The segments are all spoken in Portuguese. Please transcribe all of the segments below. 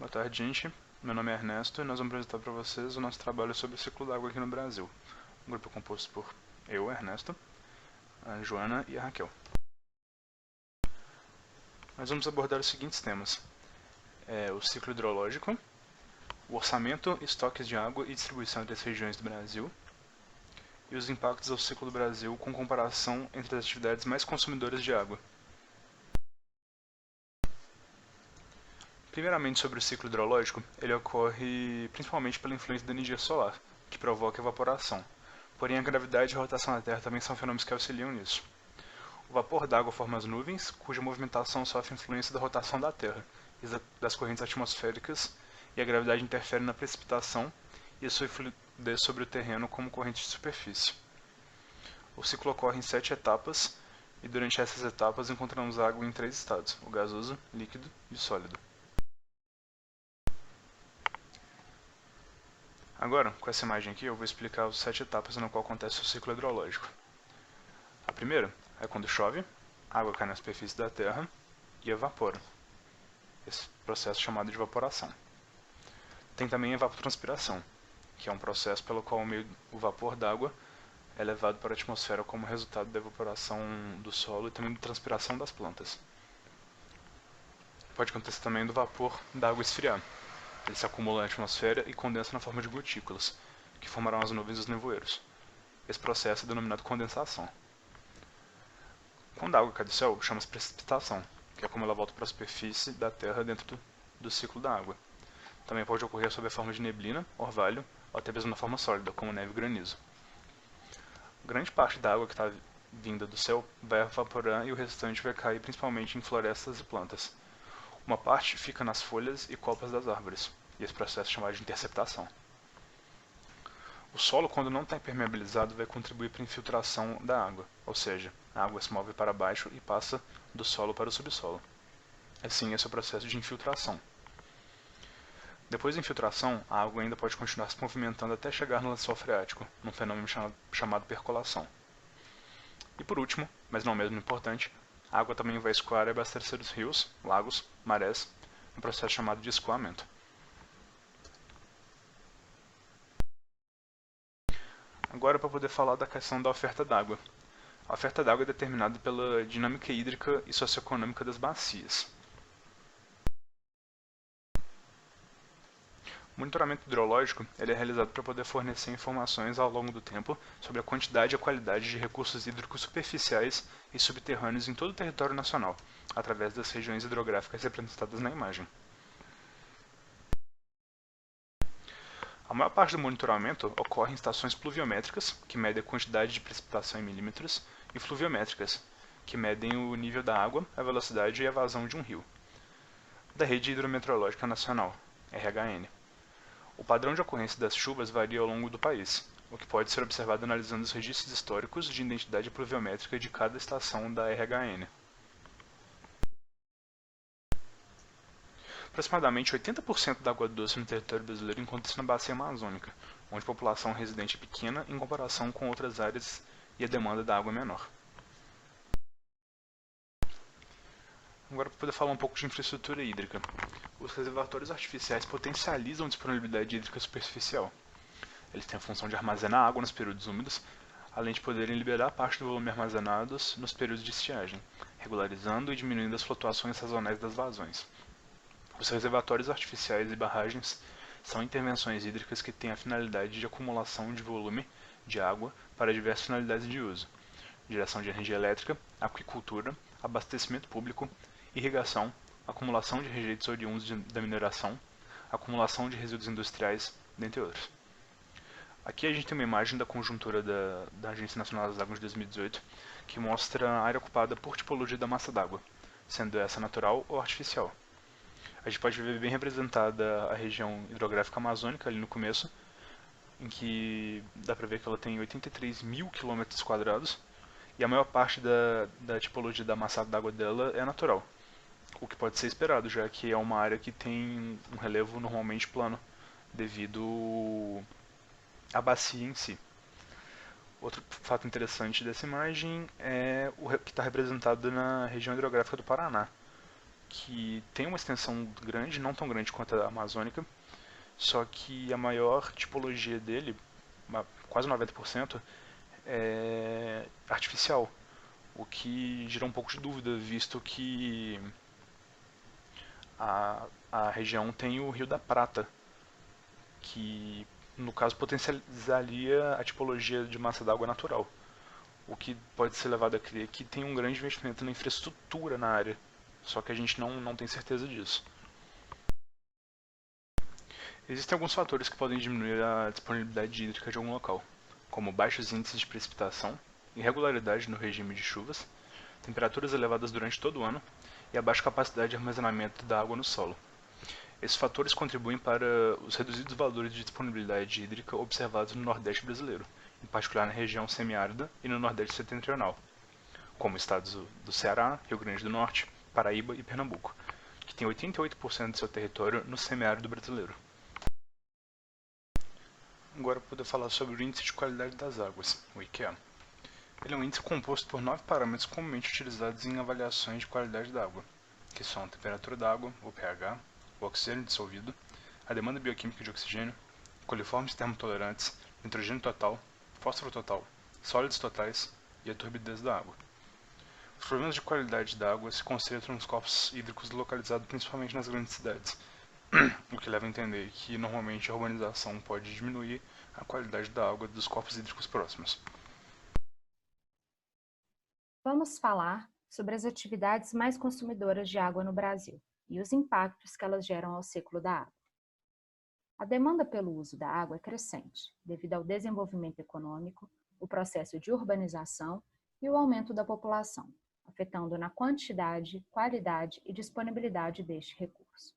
Boa tarde, gente. Meu nome é Ernesto e nós vamos apresentar para vocês o nosso trabalho sobre o ciclo da água aqui no Brasil. O grupo é composto por eu, Ernesto, a Joana e a Raquel. Nós vamos abordar os seguintes temas: o ciclo hidrológico, o orçamento, estoques de água e distribuição entre as regiões do Brasil, e os impactos ao ciclo do Brasil com comparação entre as atividades mais consumidoras de água. Primeiramente, sobre o ciclo hidrológico, ele ocorre principalmente pela influência da energia solar, que provoca evaporação. Porém, a gravidade e a rotação da Terra também são fenômenos que auxiliam nisso. O vapor d'água forma as nuvens, cuja movimentação sofre influência da rotação da Terra e das correntes atmosféricas, e a gravidade interfere na precipitação e a sua fluidez sobre o terreno como corrente de superfície. O ciclo ocorre em 7 etapas, e durante essas etapas encontramos água em 3 estados: o gasoso, líquido e sólido. Agora, com essa imagem aqui, eu vou explicar as 7 etapas na qual acontece o ciclo hidrológico. A primeira é quando chove, a água cai na superfície da Terra e evapora. Esse processo é chamado de evaporação. Tem também a evapotranspiração, que é um processo pelo qual o vapor d'água é levado para a atmosfera como resultado da evaporação do solo e também da transpiração das plantas. Pode acontecer também do vapor d'água esfriar. Ele se acumula na atmosfera e condensa na forma de gotículas, que formarão as nuvens dos nevoeiros. Esse processo é denominado condensação. Quando a água cai do céu, chama-se precipitação, que é como ela volta para a superfície da Terra dentro do ciclo da água. Também pode ocorrer sob a forma de neblina, orvalho, ou até mesmo na forma sólida, como neve e granizo. Grande parte da água que está vinda do céu vai evaporar e o restante vai cair principalmente em florestas e plantas. Uma parte fica nas folhas e copas das árvores, e esse processo é chamado de interceptação. O solo, quando não está impermeabilizado, vai contribuir para a infiltração da água, ou seja, a água se move para baixo e passa do solo para o subsolo. Assim, esse é o processo de infiltração. Depois da infiltração, a água ainda pode continuar se movimentando até chegar no lençol freático, num fenômeno chamado percolação. E por último, mas não menos importante, a água também vai escoar e abastecer os rios, lagos, marés, um processo chamado de escoamento. Agora, para poder falar da questão da oferta d'água. A oferta d'água é determinada pela dinâmica hídrica e socioeconômica das bacias. O monitoramento hidrológico é realizado para poder fornecer informações ao longo do tempo sobre a quantidade e a qualidade de recursos hídricos superficiais e subterrâneos em todo o território nacional, através das regiões hidrográficas representadas na imagem. A maior parte do monitoramento ocorre em estações pluviométricas, que medem a quantidade de precipitação em milímetros, e fluviométricas, que medem o nível da água, a velocidade e a vazão de um rio. Da Rede Hidrometeorológica Nacional, RHN. O padrão de ocorrência das chuvas varia ao longo do país, o que pode ser observado analisando os registros históricos de identidade pluviométrica de cada estação da RHN. Aproximadamente 80% da água doce no território brasileiro encontra-se na bacia amazônica, onde a população residente é pequena em comparação com outras áreas e a demanda da água é menor. Agora, para poder falar um pouco de infraestrutura hídrica. Os reservatórios artificiais potencializam a disponibilidade hídrica superficial. Eles têm a função de armazenar água nos períodos úmidos, além de poderem liberar parte do volume armazenados nos períodos de estiagem, regularizando e diminuindo as flutuações sazonais das vazões. Os reservatórios artificiais e barragens são intervenções hídricas que têm a finalidade de acumulação de volume de água para diversas finalidades de uso: geração de energia elétrica, aquicultura, abastecimento público, irrigação, acumulação de rejeitos oriundos da mineração, acumulação de resíduos industriais, dentre outros. Aqui a gente tem uma imagem da conjuntura da Agência Nacional das Águas de 2018, que mostra a área ocupada por tipologia da massa d'água, sendo essa natural ou artificial. A gente pode ver bem representada a região hidrográfica amazônica ali no começo, em que dá para ver que ela tem 83 mil km², e a maior parte da tipologia da massa d'água dela é natural, o que pode ser esperado, já que é uma área que tem um relevo normalmente plano, devido à bacia em si. Outro fato interessante dessa imagem é o que está representado na região hidrográfica do Paraná, que tem uma extensão grande, não tão grande quanto a amazônica, só que a maior tipologia dele, quase 90%, é artificial, o que gera um pouco de dúvida, visto que a região tem o Rio da Prata, que no caso potencializaria a tipologia de massa d'água natural, o que pode ser levado a crer que tem um grande investimento na infraestrutura na área, só que a gente não tem certeza disso. Existem alguns fatores que podem diminuir a disponibilidade hídrica de algum local, como baixos índices de precipitação, irregularidade no regime de chuvas, temperaturas elevadas durante todo o ano e a baixa capacidade de armazenamento da água no solo. Esses fatores contribuem para os reduzidos valores de disponibilidade hídrica observados no Nordeste brasileiro, em particular na região semiárida e no Nordeste setentrional, como estados do Ceará, Rio Grande do Norte, Paraíba e Pernambuco, que têm 88% de seu território no semiárido brasileiro. Agora poder falar sobre o Índice de Qualidade das Águas, o IQA. Ele é um índice composto por 9 parâmetros comumente utilizados em avaliações de qualidade da água, que são a temperatura da água, o pH, o oxigênio dissolvido, a demanda bioquímica de oxigênio, coliformes termotolerantes, nitrogênio total, fósforo total, sólidos totais e a turbidez da água. Os problemas de qualidade da água se concentram nos corpos hídricos localizados principalmente nas grandes cidades, o que leva a entender que normalmente a urbanização pode diminuir a qualidade da água dos corpos hídricos próximos. Vamos falar sobre as atividades mais consumidoras de água no Brasil e os impactos que elas geram ao ciclo da água. A demanda pelo uso da água é crescente, devido ao desenvolvimento econômico, o processo de urbanização e o aumento da população, afetando na quantidade, qualidade e disponibilidade deste recurso.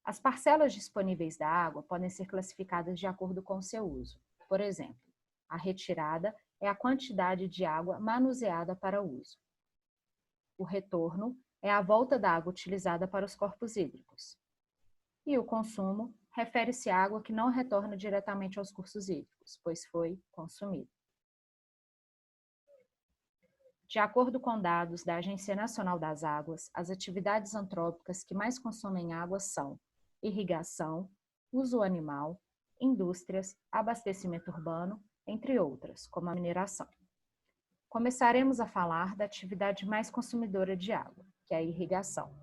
As parcelas disponíveis da água podem ser classificadas de acordo com o seu uso. Por exemplo, a retirada é a quantidade de água manuseada para uso. O retorno é a volta da água utilizada para os corpos hídricos. E o consumo refere-se à água que não retorna diretamente aos cursos hídricos, pois foi consumida. De acordo com dados da Agência Nacional das Águas, as atividades antrópicas que mais consomem água são irrigação, uso animal, indústrias, abastecimento urbano, entre outras, como a mineração. Começaremos a falar da atividade mais consumidora de água, que é a irrigação.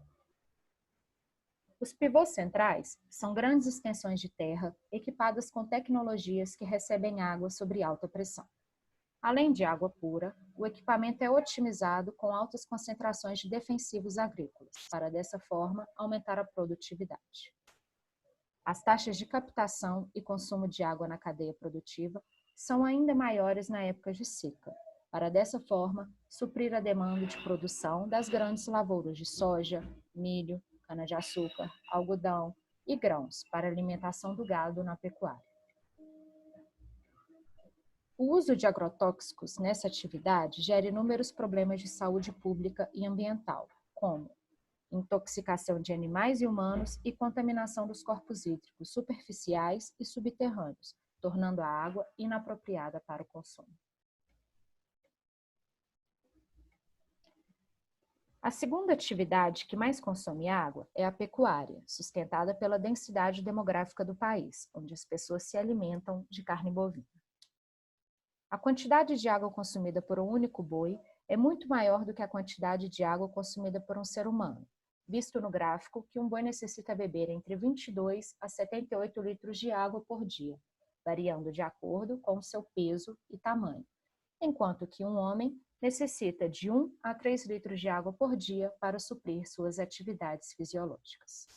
Os pivôs centrais são grandes extensões de terra equipadas com tecnologias que recebem água sob alta pressão. Além de água pura, o equipamento é otimizado com altas concentrações de defensivos agrícolas, para dessa forma aumentar a produtividade. As taxas de captação e consumo de água na cadeia produtiva são ainda maiores na época de seca, para dessa forma suprir a demanda de produção das grandes lavouras de soja, milho, cana-de-açúcar, algodão e grãos para alimentação do gado na pecuária. O uso de agrotóxicos nessa atividade gera inúmeros problemas de saúde pública e ambiental, como intoxicação de animais e humanos e contaminação dos corpos hídricos superficiais e subterrâneos, tornando a água inapropriada para o consumo. A segunda atividade que mais consome água é a pecuária, sustentada pela densidade demográfica do país, onde as pessoas se alimentam de carne bovina. A quantidade de água consumida por um único boi é muito maior do que a quantidade de água consumida por um ser humano, visto no gráfico que um boi necessita beber entre 22 a 78 litros de água por dia, variando de acordo com o seu peso e tamanho, enquanto que um homem necessita de 1 a 3 litros de água por dia para suprir suas atividades fisiológicas.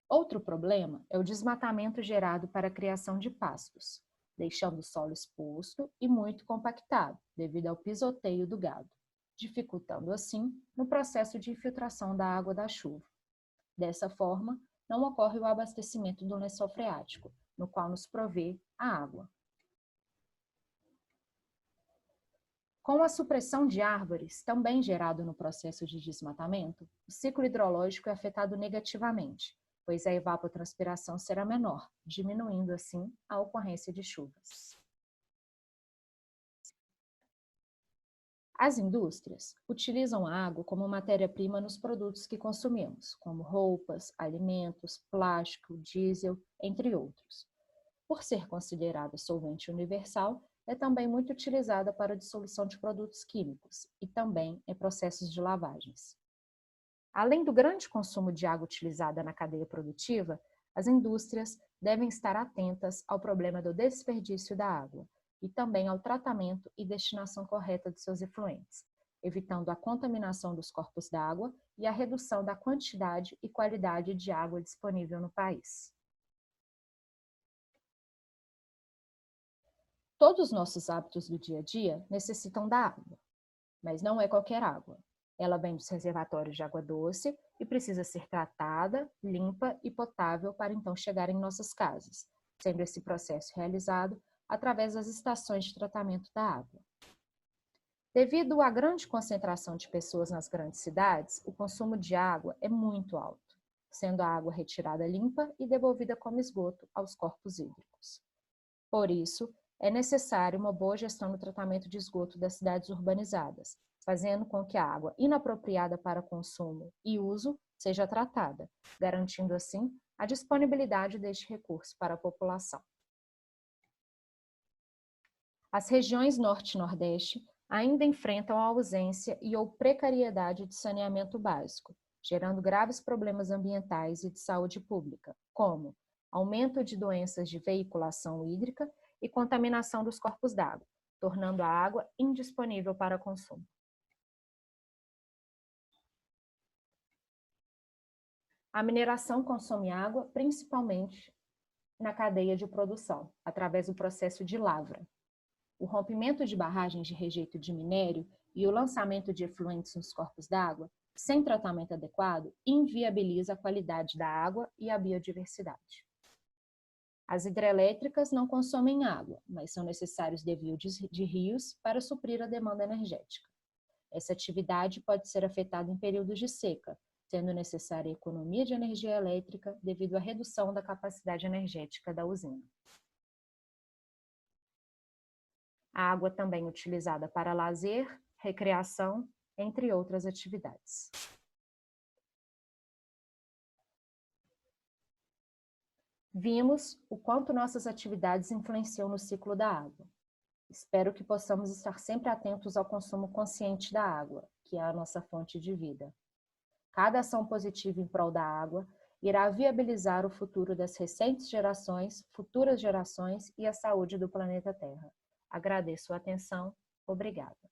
Outro problema é o desmatamento gerado para a criação de pastos, deixando o solo exposto e muito compactado, devido ao pisoteio do gado, dificultando assim no processo de infiltração da água da chuva. Dessa forma, não ocorre o abastecimento do lençol freático, no qual nos provê a água. Com a supressão de árvores, também gerado no processo de desmatamento, o ciclo hidrológico é afetado negativamente, pois a evapotranspiração será menor, diminuindo assim a ocorrência de chuvas. As indústrias utilizam a água como matéria-prima nos produtos que consumimos, como roupas, alimentos, plástico, diesel, entre outros. Por ser considerada solvente universal, é também muito utilizada para a dissolução de produtos químicos e também em processos de lavagens. Além do grande consumo de água utilizada na cadeia produtiva, as indústrias devem estar atentas ao problema do desperdício da água e também ao tratamento e destinação correta de seus efluentes, evitando a contaminação dos corpos d'água e a redução da quantidade e qualidade de água disponível no país. Todos os nossos hábitos do dia a dia necessitam da água, mas não é qualquer água. Ela vem dos reservatórios de água doce e precisa ser tratada, limpa e potável para então chegar em nossas casas, sendo esse processo realizado através das estações de tratamento da água. Devido à grande concentração de pessoas nas grandes cidades, o consumo de água é muito alto, sendo a água retirada limpa e devolvida como esgoto aos corpos hídricos. Por isso, é necessário uma boa gestão no tratamento de esgoto das cidades urbanizadas, fazendo com que a água inapropriada para consumo e uso seja tratada, garantindo assim a disponibilidade deste recurso para a população. As regiões Norte e Nordeste ainda enfrentam a ausência e ou precariedade de saneamento básico, gerando graves problemas ambientais e de saúde pública, como aumento de doenças de veiculação hídrica e contaminação dos corpos d'água, tornando a água indisponível para consumo. A mineração consome água principalmente na cadeia de produção, através do processo de lavra. O rompimento de barragens de rejeito de minério e o lançamento de efluentes nos corpos d'água, sem tratamento adequado, inviabiliza a qualidade da água e a biodiversidade. As hidrelétricas não consomem água, mas são necessários desvios de rios para suprir a demanda energética. Essa atividade pode ser afetada em períodos de seca, sendo necessária a economia de energia elétrica devido à redução da capacidade energética da usina. A água também é utilizada para lazer, recreação, entre outras atividades. Vimos o quanto nossas atividades influenciam no ciclo da água. Espero que possamos estar sempre atentos ao consumo consciente da água, que é a nossa fonte de vida. Cada ação positiva em prol da água irá viabilizar o futuro das recentes gerações, futuras gerações e a saúde do planeta Terra. Agradeço a atenção. Obrigada.